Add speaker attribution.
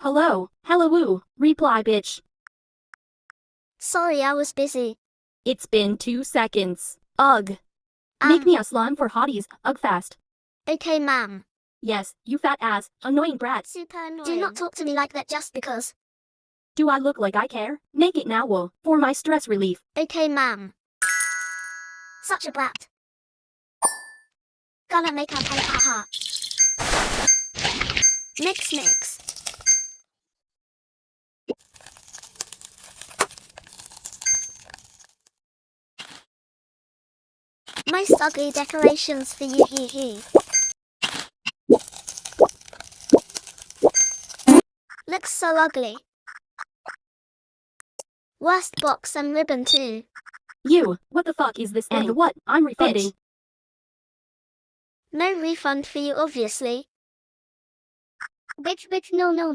Speaker 1: Hello, hello, reply bitch.
Speaker 2: Sorry, I was busy.
Speaker 1: It's been 2 seconds. Ugh. Make me a slime for hotties, ugh fast.
Speaker 2: Okay, ma'am.
Speaker 1: Yes, you fat ass, annoying brat.
Speaker 2: Super annoying. Do not talk to me like that just because.
Speaker 1: Do I look like I care? Make it now, for my stress relief.
Speaker 2: Okay, ma'am. Such a brat. Gonna make up ha ha ha. Mix mix. Most ugly decorations for you, hee hee. Looks so ugly. Worst box and ribbon too.
Speaker 1: You, what the fuck is this thing? And what? I'm refunding.
Speaker 2: Bitch. No refund for you, obviously. Bitch, no, no, no.